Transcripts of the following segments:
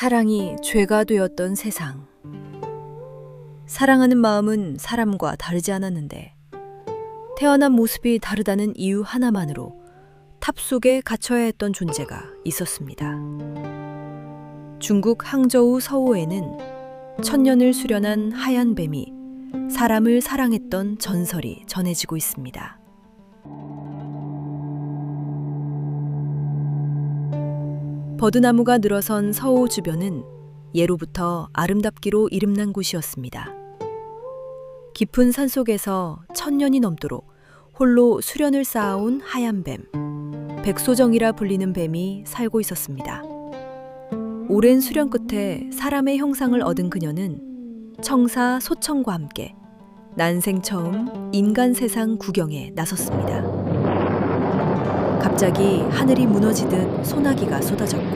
사랑이 죄가 되었던 세상. 사랑하는 마음은 사람과 다르지 않았는데 태어난 모습이 다르다는 이유 하나만으로 탑 속에 갇혀야 했던 존재가 있었습니다. 중국 항저우 서호에는 천년을 수련한 하얀 뱀이 사람을 사랑했던 전설이 전해지고 있습니다. 버드나무가 늘어선 서호 주변은 예로부터 아름답기로 이름난 곳이었습니다. 깊은 산속에서 천년이 넘도록 홀로 수련을 쌓아온 하얀 뱀, 백소정이라 불리는 뱀이 살고 있었습니다. 오랜 수련 끝에 사람의 형상을 얻은 그녀는 청사 소청과 함께 난생 처음 인간 세상 구경에 나섰습니다. 갑자기 하늘이 무너지듯 소나기가 쏟아졌고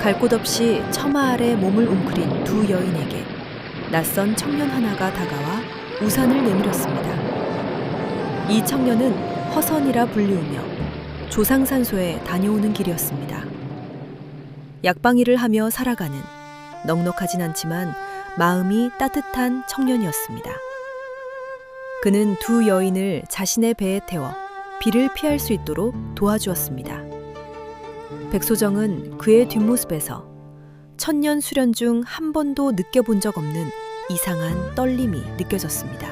갈 곳 없이 처마 아래 몸을 웅크린 두 여인에게 낯선 청년 하나가 다가와 우산을 내밀었습니다. 이 청년은 허선이라 불리우며 조상산소에 다녀오는 길이었습니다. 약방일을 하며 살아가는 넉넉하진 않지만 마음이 따뜻한 청년이었습니다. 그는 두 여인을 자신의 배에 태워 비를 피할 수 있도록 도와주었습니다. 백소정은 그의 뒷모습에서 천년 수련 중 한 번도 느껴본 적 없는 이상한 떨림이 느껴졌습니다.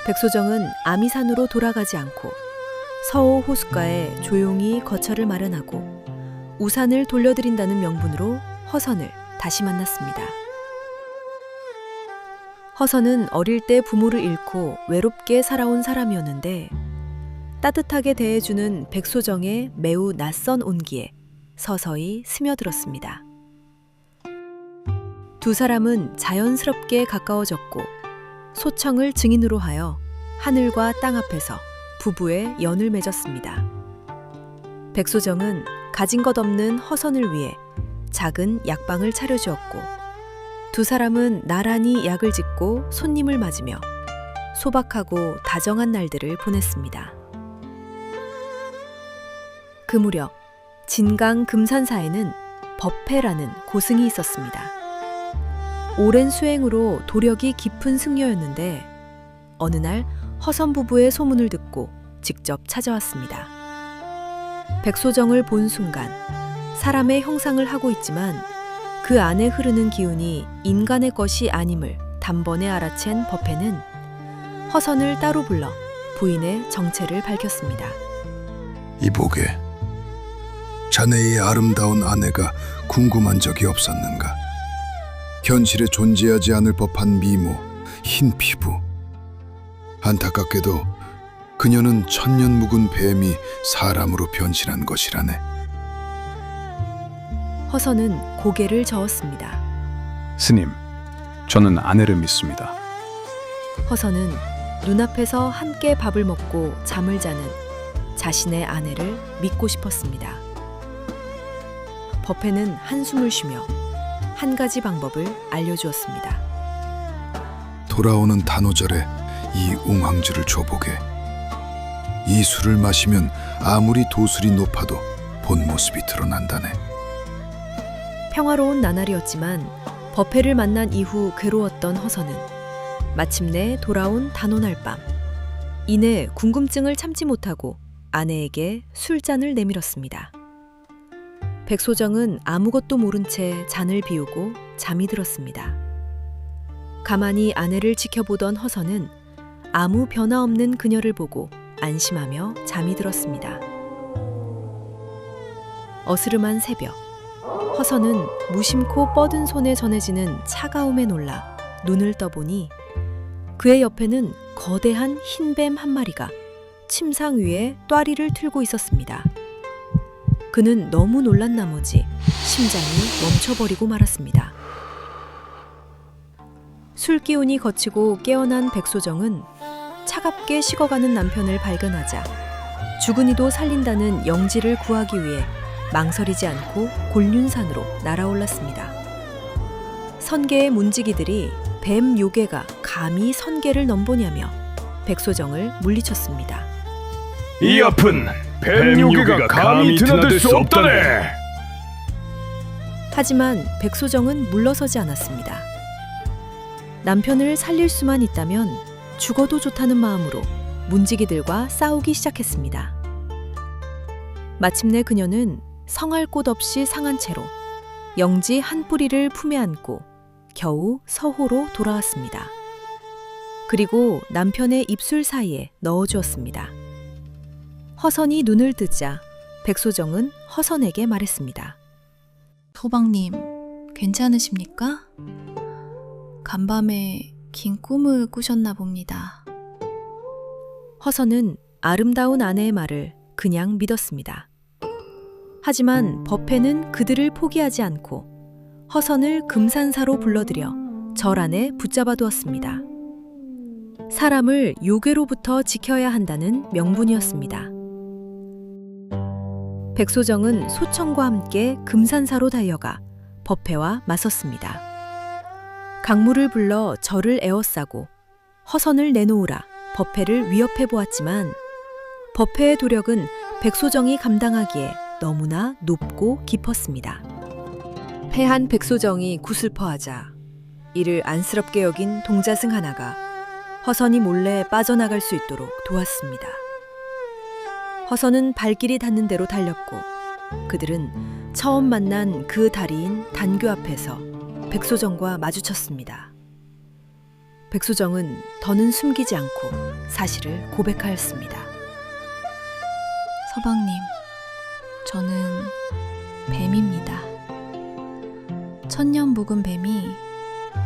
백소정은 아미산으로 돌아가지 않고 서호 호숫가에 조용히 거처를 마련하고 우산을 돌려드린다는 명분으로 허선을 다시 만났습니다. 허선은 어릴 때 부모를 잃고 외롭게 살아온 사람이었는데 따뜻하게 대해주는 백소정의 매우 낯선 온기에 서서히 스며들었습니다. 두 사람은 자연스럽게 가까워졌고 소청을 증인으로 하여 하늘과 땅 앞에서 부부의 연을 맺었습니다. 백소정은 가진 것 없는 허선을 위해 작은 약방을 차려주었고 두 사람은 나란히 약을 짓고 손님을 맞으며 소박하고 다정한 날들을 보냈습니다. 그 무렵 진강 금산사에는 법회라는 고승이 있었습니다. 오랜 수행으로 도력이 깊은 승려였는데 어느 날 허선 부부의 소문을 듣고 직접 찾아왔습니다. 백소정을 본 순간 사람의 형상을 하고 있지만 그 안에 흐르는 기운이 인간의 것이 아님을 단번에 알아챈 법회는 허선을 따로 불러 부인의 정체를 밝혔습니다. 이보게, 자네의 아름다운 아내가 궁금한 적이 없었는가? 현실에 존재하지 않을 법한 미모, 흰 피부. 안타깝게도 그녀는 천년 묵은 뱀이 사람으로 변신한 것이라네. 허선은 고개를 저었습니다. 스님, 저는 아내를 믿습니다. 허선은 눈앞에서 함께 밥을 먹고 잠을 자는 자신의 아내를 믿고 싶었습니다. 법회는 한숨을 쉬며 한 가지 방법을 알려주었습니다. 돌아오는 단오절에 이 웅황주를 줘보게. 이 술을 마시면 아무리 도술이 높아도 본 모습이 드러난다네. 평화로운 나날이었지만 법회를 만난 이후 괴로웠던 허선은 마침내 돌아온 단오날 밤 이내 궁금증을 참지 못하고 아내에게 술잔을 내밀었습니다. 백소정은 아무것도 모른 채 잔을 비우고 잠이 들었습니다. 가만히 아내를 지켜보던 허선은 아무 변화 없는 그녀를 보고 안심하며 잠이 들었습니다. 어스름한 새벽, 허선은 무심코 뻗은 손에 전해지는 차가움에 놀라 눈을 떠보니 그의 옆에는 거대한 흰뱀 한 마리가 침상 위에 또아리를 틀고 있었습니다. 그는 너무 놀란 나머지 심장이 멈춰버리고 말았습니다. 술 기운이 거치고 깨어난 백소정은 차갑게 식어가는 남편을 발견하자 죽은 이도 살린다는 영지를 구하기 위해 망설이지 않고 곤륜산으로 날아올랐습니다. 선계의 문지기들이 뱀 요괴가 감히 선계를 넘보냐며 백소정을 물리쳤습니다. 이 앞은 뱀 요괴가 감히 드나들 수 없다네. 하지만 백소정은 물러서지 않았습니다. 남편을 살릴 수만 있다면 죽어도 좋다는 마음으로 문지기들과 싸우기 시작했습니다. 마침내 그녀는 성할 곳 없이 상한 채로 영지 한 뿌리를 품에 안고 겨우 서호로 돌아왔습니다. 그리고 남편의 입술 사이에 넣어주었습니다. 허선이 눈을 뜨자 백소정은 허선에게 말했습니다. 소방님, 괜찮으십니까? 간밤에 긴 꿈을 꾸셨나 봅니다. 허선은 아름다운 아내의 말을 그냥 믿었습니다. 하지만 법회는 그들을 포기하지 않고 허선을 금산사로 불러들여 절 안에 붙잡아 두었습니다. 사람을 요괴로부터 지켜야 한다는 명분이었습니다. 백소정은 소청과 함께 금산사로 달려가 법회와 맞섰습니다. 강물을 불러 절을 에워싸고 허선을 내놓으라 법회를 위협해 보았지만 법회의 도력은 백소정이 감당하기에 너무나 높고 깊었습니다. 패한 백소정이 구슬퍼하자 이를 안쓰럽게 여긴 동자승 하나가 허선이 몰래 빠져나갈 수 있도록 도왔습니다. 허선은 발길이 닿는 대로 달렸고 그들은 처음 만난 그 다리인 단교 앞에서 백소정과 마주쳤습니다. 백소정은 더는 숨기지 않고 사실을 고백하였습니다. 서방님, 저는 뱀입니다. 천년 묵은 뱀이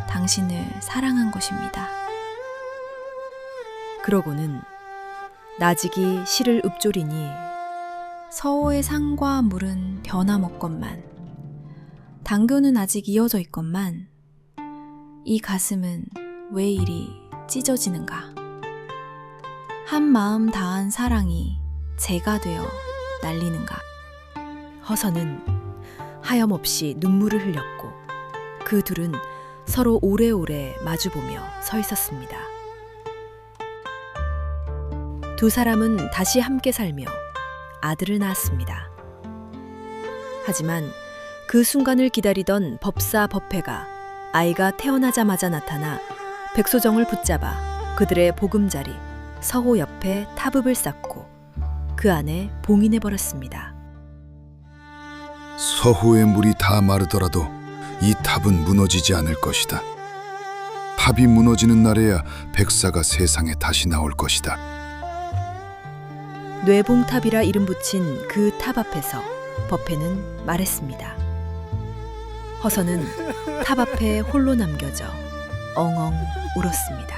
당신을 사랑한 것입니다. 그러고는 나직이 실을 읊조리니 서호의 상과 물은 변함없건만 당교는 아직 이어져 있건만 이 가슴은 왜 이리 찢어지는가. 한 마음 다한 사랑이 재가 되어 날리는가. 허선은 하염없이 눈물을 흘렸고 그 둘은 서로 오래오래 마주보며 서 있었습니다. 두 사람은 다시 함께 살며 아들을 낳았습니다. 하지만 그 순간을 기다리던 법사 법회가 아이가 태어나자마자 나타나 백소정을 붙잡아 그들의 보금자리 서호 옆에 타읍을 쌓고 그 안에 봉인해버렸습니다. 서호의 물이 다 마르더라도 이 탑은 무너지지 않을 것이다. 탑이 무너지는 날에야 백사가 세상에 다시 나올 것이다. 뇌봉탑이라 이름 붙인 그 탑 앞에서 법회는 말했습니다. 허선은 탑 앞에 홀로 남겨져 엉엉 울었습니다.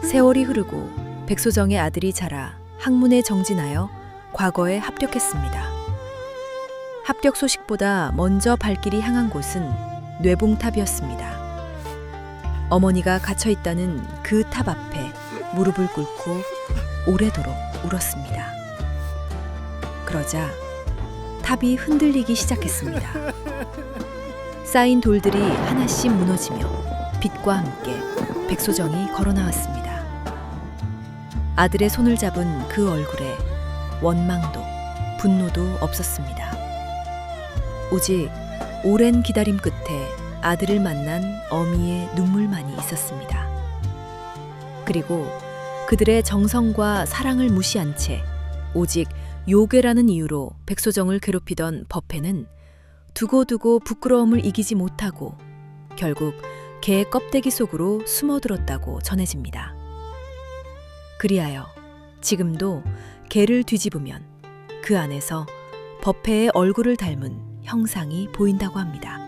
세월이 흐르고 백소정의 아들이 자라 학문에 정진하여 과거에 합격했습니다. 합격 소식보다 먼저 발길이 향한 곳은 뇌봉탑이었습니다. 어머니가 갇혀있다는 그 탑 앞에 무릎을 꿇고 오래도록 울었습니다. 그러자 탑이 흔들리기 시작했습니다. 쌓인 돌들이 하나씩 무너지며 빛과 함께 백소정이 걸어 나왔습니다. 아들의 손을 잡은 그 얼굴에 원망도 분노도 없었습니다. 오직 오랜 기다림 끝에 아들을 만난 어미의 눈물만이 있었습니다. 그리고 그들의 정성과 사랑을 무시한 채 오직 요괴라는 이유로 백소정을 괴롭히던 법회는 두고두고 부끄러움을 이기지 못하고 결국 개의 껍데기 속으로 숨어들었다고 전해집니다. 그리하여 지금도 개를 뒤집으면 그 안에서 법회의 얼굴을 닮은 형상이 보인다고 합니다.